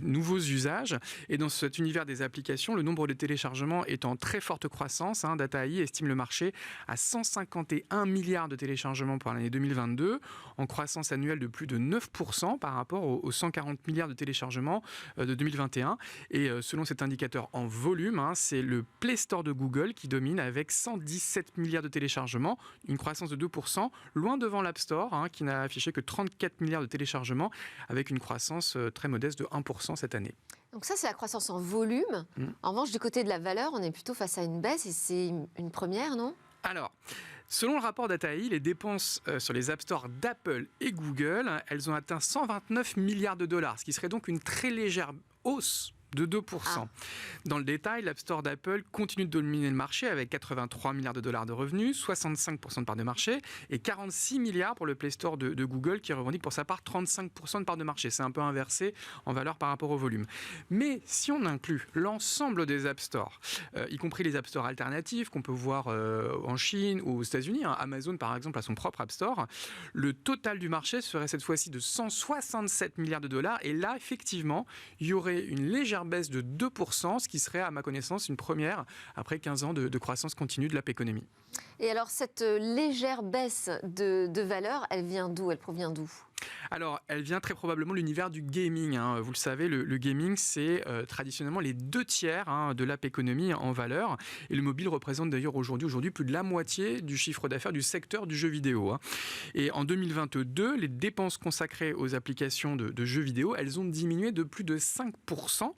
nouveaux usages. Et dans cet univers des applications, le nombre de téléchargements est en très forte croissance. Data AI estime le marché à 151 milliards de téléchargements pour l'année 2022, en croissance annuelle de plus de 9% par rapport aux 140 milliards de téléchargements de 2021. Et selon cet indicateur en volume, c'est le Play Store de Google qui domine avec 117 milliards de téléchargements, une croissance de 2%, loin devant l'App Store qui n'a affiché que 34 milliards de téléchargements avec une croissance très modeste de 1% cette année. Donc ça, c'est la croissance en volume. En revanche, du côté de la valeur, on est plutôt face à une baisse et c'est une première, non ? Alors, selon le rapport Data AI, les dépenses sur les App Store d'Apple et Google, elles ont atteint 129 milliards de dollars, ce qui serait donc une très légère hausse de 2%. Dans le détail, l'App Store d'Apple continue de dominer le marché avec 83 milliards de dollars de revenus, 65% de part de marché et 46 milliards pour le Play Store de Google qui revendique pour sa part 35% de part de marché. C'est un peu inversé en valeur par rapport au volume. Mais si on inclut l'ensemble des App Store, y compris les App Store alternatifs qu'on peut voir en Chine ou aux États-Unis, Amazon par exemple a son propre App Store, le total du marché serait cette fois-ci de 167 milliards de dollars et là effectivement il y aurait une légère baisse de 2%, ce qui serait à ma connaissance une première après 15 ans de croissance continue de l'app économie. Et alors cette légère baisse de valeur, elle vient d'où? Elle provient d'où? Alors, elle vient très probablement de l'univers du gaming. Vous le savez, le gaming, c'est traditionnellement les 2/3 de l'app économie en valeur. Et le mobile représente d'ailleurs aujourd'hui plus de la moitié du chiffre d'affaires du secteur du jeu vidéo. Et en 2022, les dépenses consacrées aux applications de jeux vidéo, elles ont diminué de plus de 5%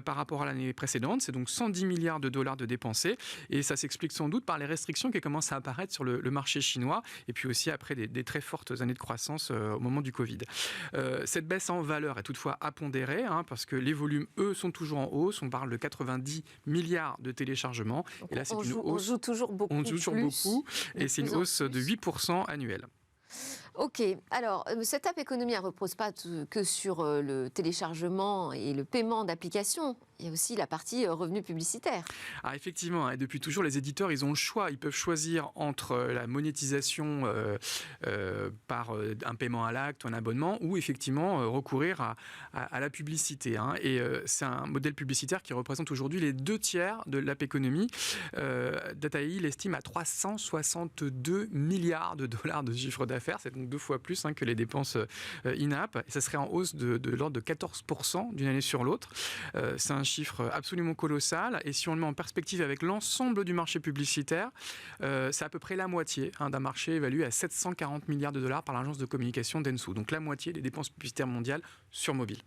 par rapport à l'année précédente. C'est donc 110 milliards de dollars de dépensés. Et ça s'explique sans doute par les restrictions qui commencent à apparaître sur le marché chinois. Et puis aussi après des très fortes années de croissance au moment du Covid. Cette baisse en valeur est toutefois à pondérer parce que les volumes, eux, sont toujours en hausse. On parle de 90 milliards de téléchargements. Donc et là, c'est une hausse. On joue toujours beaucoup. On joue toujours beaucoup. Et c'est une hausse de 8% annuelle. Ok, alors cette app économie, elle ne repose pas que sur le téléchargement et le paiement d'applications. Il y a aussi la partie revenus publicitaires. Ah, effectivement, et depuis toujours, les éditeurs, ils ont le choix. Ils peuvent choisir entre la monétisation par un paiement à l'acte ou un abonnement ou effectivement recourir à la publicité. Et c'est un modèle publicitaire qui représente aujourd'hui les 2/3 de l'app économie. Data AI l'estime à 362 milliards de dollars de chiffre d'affaires. C'est donc 2 fois plus que les dépenses in-app. Et ça serait en hausse de l'ordre de 14% d'une année sur l'autre. C'est un chiffre absolument colossal. Et si on le met en perspective avec l'ensemble du marché publicitaire, c'est à peu près la moitié d'un marché évalué à 740 milliards de dollars par l'agence de communication Dentsu. Donc la moitié des dépenses publicitaires mondiales sur mobile.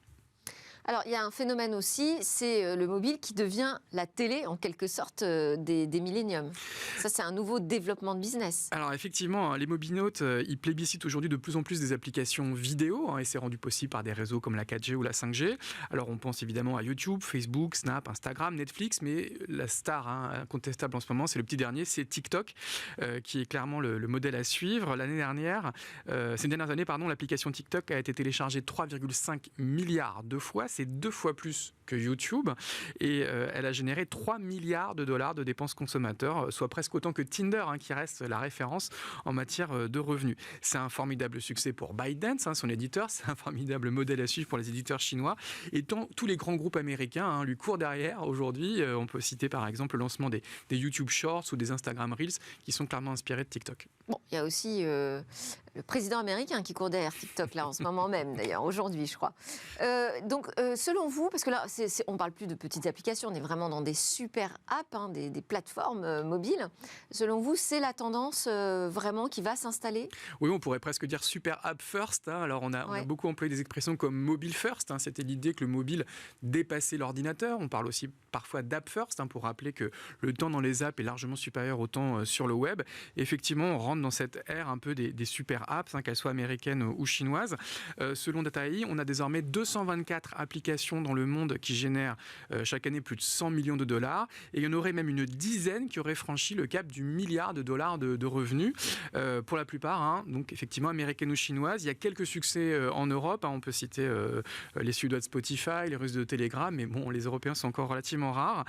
Alors, il y a un phénomène aussi, c'est le mobile qui devient la télé, en quelque sorte, des milléniums. Ça, c'est un nouveau développement de business. Alors, effectivement, les mobinautes, ils plébiscitent aujourd'hui de plus en plus des applications vidéo, et c'est rendu possible par des réseaux comme la 4G ou la 5G. Alors, on pense évidemment à YouTube, Facebook, Snap, Instagram, Netflix, mais la star incontestable en ce moment, c'est le petit dernier, c'est TikTok, qui est clairement le modèle à suivre. Ces dernières années, l'application TikTok a été téléchargée 3,5 milliards de fois. c'est 2 fois plus que YouTube et elle a généré 3 milliards de dollars de dépenses consommateurs, soit presque autant que Tinder, qui reste la référence en matière de revenus. C'est un formidable succès pour ByteDance, son éditeur, c'est un formidable modèle à suivre pour les éditeurs chinois et tous les grands groupes américains lui courent derrière aujourd'hui. On peut citer par exemple le lancement des YouTube Shorts ou des Instagram Reels qui sont clairement inspirés de TikTok. Bon, il y a aussi le président américain qui court derrière TikTok, là, en ce moment même, d'ailleurs, aujourd'hui, je crois. Donc, selon vous, parce que là, on ne parle plus de petites applications, on est vraiment dans des super apps, des plateformes mobiles. Selon vous, c'est la tendance vraiment qui va s'installer ? Oui, on pourrait presque dire super app first. Alors, on a beaucoup employé des expressions comme mobile first. C'était l'idée que le mobile dépassait l'ordinateur. On parle aussi parfois d'app first, pour rappeler que le temps dans les apps est largement supérieur au temps sur le web. Et effectivement, on rentre dans cette ère un peu des super apps, qu'elles soient américaines ou chinoises. Selon Data.ai, on a désormais 224 applications dans le monde qui génèrent chaque année plus de 100 millions de dollars. Et il y en aurait même une dizaine qui auraient franchi le cap du milliard de dollars de revenus. Pour la plupart, donc effectivement américaines ou chinoises. Il y a quelques succès en Europe. On peut citer les Suédois de Spotify, les Russes de Telegram, mais bon, les Européens sont encore relativement rares.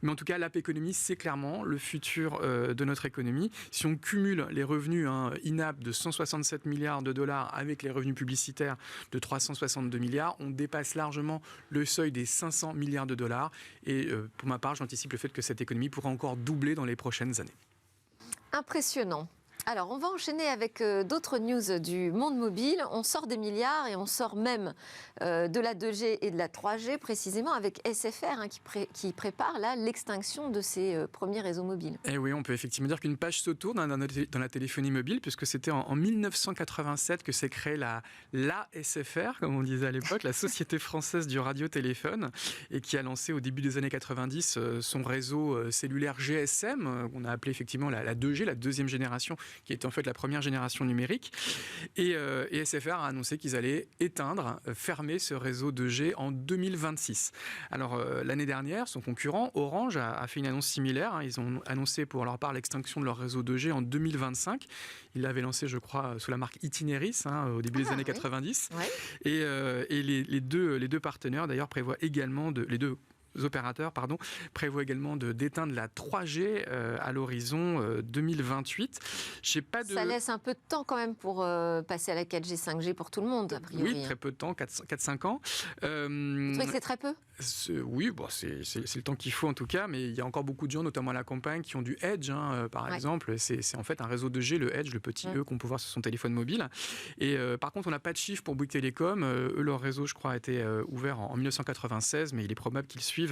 Mais en tout cas, l'app économie, c'est clairement le futur de notre économie. Si on cumule les revenus in-app de 167 milliards de dollars avec les revenus publicitaires de 362 milliards, on dépasse largement le seuil des 500 milliards de dollars. Et pour ma part, j'anticipe le fait que cette économie pourra encore doubler dans les prochaines années. Impressionnant. Alors, on va enchaîner avec d'autres news du monde mobile. On sort des milliards et on sort même de la 2G et de la 3G, précisément avec SFR qui prépare là l'extinction de ses premiers réseaux mobiles. Et oui, on peut effectivement dire qu'une page se tourne dans la téléphonie mobile, puisque c'était en 1987 que s'est créée la SFR, comme on disait à l'époque, la Société française du radiotéléphone, et qui a lancé au début des années 90 son réseau cellulaire GSM, qu'on a appelé effectivement la 2G, la deuxième génération, qui était en fait la première génération numérique. Et SFR a annoncé qu'ils allaient fermer ce réseau 2G en 2026. Alors, l'année dernière, son concurrent, Orange, a fait une annonce similaire. Ils ont annoncé pour leur part l'extinction de leur réseau 2G en 2025. Ils l'avaient lancé, je crois, sous la marque Itineris, au début des années 90. Ouais. Et les deux partenaires, d'ailleurs, prévoient également les deux opérateurs prévoient également d'éteindre la 3G à l'horizon 2028. Ça laisse un peu de temps quand même pour passer à la 4G, 5G pour tout le monde, a priori. Oui, très peu de temps, 4-5 ans. Vous trouvez que c'est très peu ? Oui, c'est le temps qu'il faut en tout cas, mais il y a encore beaucoup de gens, notamment à la campagne, qui ont du Edge, par exemple. C'est en fait un réseau 2G, le Edge, le petit E qu'on peut voir sur son téléphone mobile. Et par contre, on n'a pas de chiffres pour Bouygues Telecom. Eux, leur réseau, je crois, a été ouvert en 1996, mais il est probable qu'ils suivent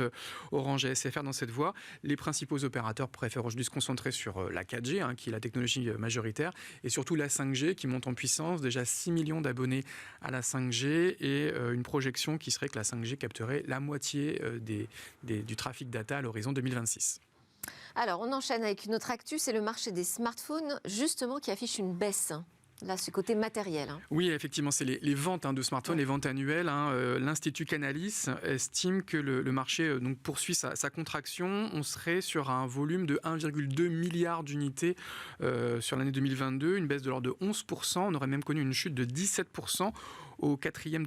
Orange et SFR dans cette voie. Les principaux opérateurs préfèrent aujourd'hui se concentrer sur la 4G, qui est la technologie majoritaire, et surtout la 5G, qui monte en puissance. Déjà 6 millions d'abonnés à la 5G, et une projection qui serait que la 5G capterait la moitié du trafic data à l'horizon 2026. Alors, on enchaîne avec une autre actu, c'est le marché des smartphones, justement, qui affiche une baisse. Là, ce côté matériel. Oui, effectivement, c'est les ventes de smartphones, les ventes annuelles. L'Institut Canalys estime que le marché donc, poursuit sa contraction. On serait sur un volume de 1,2 milliard d'unités sur l'année 2022, une baisse de l'ordre de 11%. On aurait même connu une chute de 17% au quatrième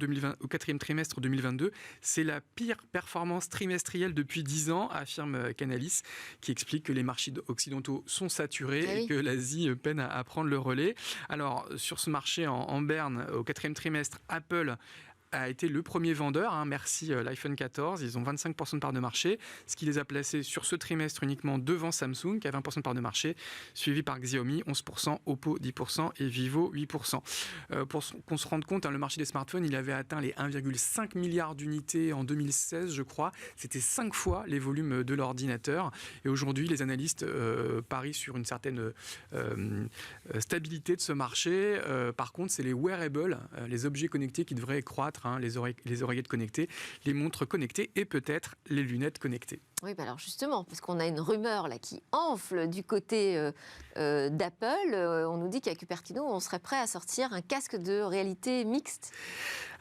trimestre 2022. C'est la pire performance trimestrielle depuis 10 ans, affirme Canalys, qui explique que les marchés occidentaux sont saturés et que l'Asie peine à prendre le relais. Alors, sur ce marché en berne, au quatrième trimestre, Apple a été le premier vendeur, merci l'iPhone 14, ils ont 25% de part de marché, ce qui les a placés sur ce trimestre uniquement devant Samsung, qui a 20% de part de marché, suivi par Xiaomi, 11%, Oppo, 10% et Vivo, 8%. Pour qu'on se rende compte, le marché des smartphones, il avait atteint les 1,5 milliard d'unités en 2016, je crois. C'était 5 fois les volumes de l'ordinateur. Et aujourd'hui, les analystes parient sur une certaine stabilité de ce marché. Par contre, c'est les wearables, les objets connectés qui devraient croître, les oreillettes connectées, les montres connectées et peut-être les lunettes connectées. Oui, alors justement, parce qu'on a une rumeur là qui enfle du côté d'Apple, on nous dit qu'à Cupertino, on serait prêt à sortir un casque de réalité mixte.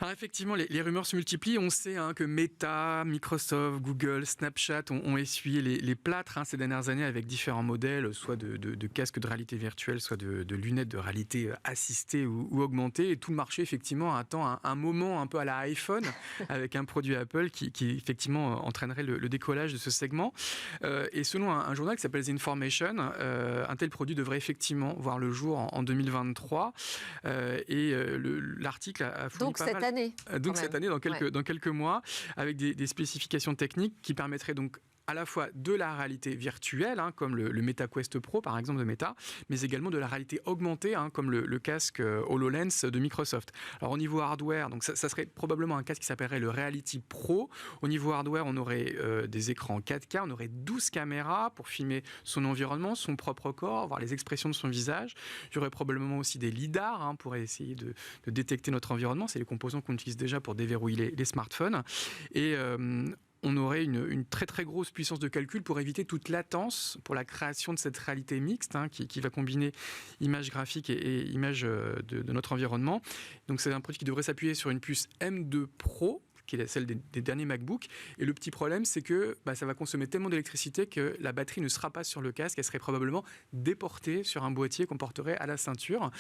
Alors effectivement, les rumeurs se multiplient. On sait que Meta, Microsoft, Google, Snapchat ont essuyé les plâtres ces dernières années avec différents modèles, soit de casques de réalité virtuelle, soit de lunettes de réalité assistée ou augmentée. Et tout le marché, effectivement, attend un moment peu à la iPhone, avec un produit Apple qui effectivement entraînerait le décollage de ce segment. Et selon un journal qui s'appelle The Information, un tel produit devrait effectivement voir le jour en 2023. L'article a fourni donc cette année. Donc cette année, dans quelques mois, avec des spécifications techniques qui permettraient donc à la fois de la réalité virtuelle, comme le MetaQuest Pro par exemple de Meta, mais également de la réalité augmentée, comme le casque HoloLens de Microsoft. Alors au niveau hardware, donc ça serait probablement un casque qui s'appellerait le Reality Pro. Au niveau hardware, on aurait des écrans 4K, on aurait 12 caméras pour filmer son environnement, son propre corps, voir les expressions de son visage. Il y aurait probablement aussi des lidars pour essayer de détecter notre environnement. C'est les composants qu'on utilise déjà pour déverrouiller les smartphones. Et on aurait une très très grosse puissance de calcul pour éviter toute latence pour la création de cette réalité mixte qui va combiner images graphiques et images de notre environnement. Donc c'est un produit qui devrait s'appuyer sur une puce M2 Pro, qui est celle des derniers MacBook. Et le petit problème, c'est que ça va consommer tellement d'électricité que la batterie ne sera pas sur le casque, elle serait probablement déportée sur un boîtier qu'on porterait à la ceinture.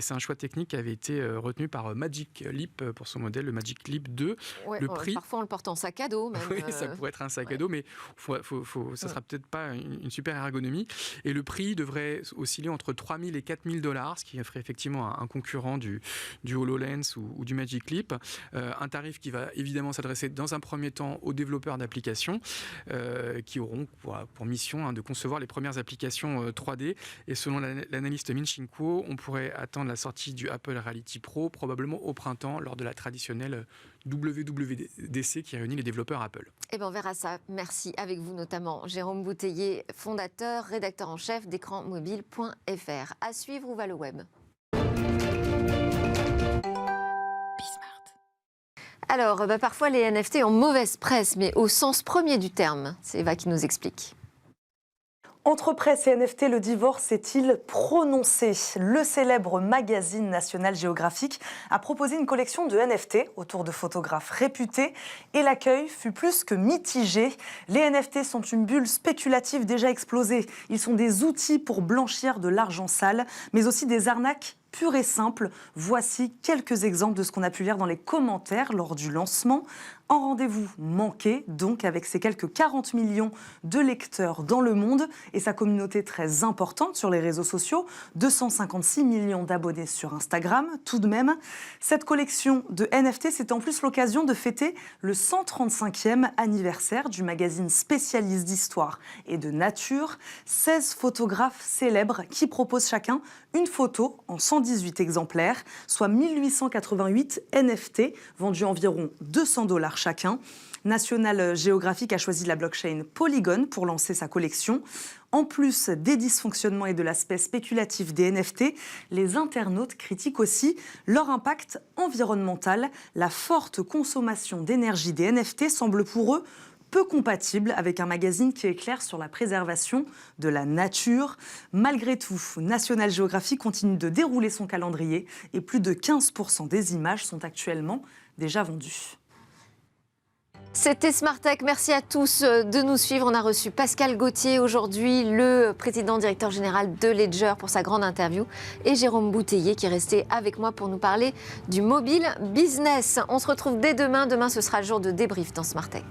C'est un choix technique qui avait été retenu par Magic Leap pour son modèle, le Magic Leap 2. Ouais, le prix... Parfois, on le porte en sac à dos. Même, oui, ça pourrait être un sac à dos, mais ça ne sera peut-être pas une super ergonomie. Et le prix devrait osciller entre 3 000 et 4 000 $, ce qui ferait effectivement un concurrent du HoloLens ou du Magic Leap. Un tarif qui va évidemment s'adresser dans un premier temps aux développeurs d'applications qui auront pour mission de concevoir les premières applications 3D. Et selon l'analyste Min-Shin Kuo, on pourrait attendre la sortie du Apple Reality Pro probablement au printemps lors de la traditionnelle WWDC qui réunit les développeurs Apple. Eh bien, on verra ça. Merci. Avec vous notamment, Jérôme Bouteiller, fondateur, rédacteur en chef d'écranmobile.fr. À suivre, où va le web ? Alors, parfois les NFT ont mauvaise presse, mais au sens premier du terme. C'est Eva qui nous explique. Entre presse et NFT, le divorce est-il prononcé ? Le célèbre magazine National Geographic a proposé une collection de NFT autour de photographes réputés et l'accueil fut plus que mitigé. Les NFT sont une bulle spéculative déjà explosée. Ils sont des outils pour blanchir de l'argent sale, mais aussi des arnaques pures et simples. Voici quelques exemples de ce qu'on a pu lire dans les commentaires lors du lancement. En rendez-vous manqué, donc, avec ses quelques 40 millions de lecteurs dans le monde et sa communauté très importante sur les réseaux sociaux, 256 millions d'abonnés sur Instagram, tout de même. Cette collection de NFT, c'est en plus l'occasion de fêter le 135e anniversaire du magazine spécialiste d'histoire et de nature. 16 photographes célèbres qui proposent chacun une photo en 118 exemplaires, soit 1888 NFT, vendus environ 200 $ chacun. National Geographic a choisi la blockchain Polygon pour lancer sa collection. En plus des dysfonctionnements et de l'aspect spéculatif des NFT, les internautes critiquent aussi leur impact environnemental. La forte consommation d'énergie des NFT semble pour eux peu compatible avec un magazine qui éclaire sur la préservation de la nature. Malgré tout, National Geographic continue de dérouler son calendrier et plus de 15% des images sont actuellement déjà vendues. C'était Smart Tech. Merci à tous de nous suivre. On a reçu Pascal Gauthier aujourd'hui, le président directeur général de Ledger pour sa grande interview, et Jérôme Bouteiller qui est resté avec moi pour nous parler du mobile business. On se retrouve dès demain. Demain, ce sera le jour de débrief dans Smart Tech.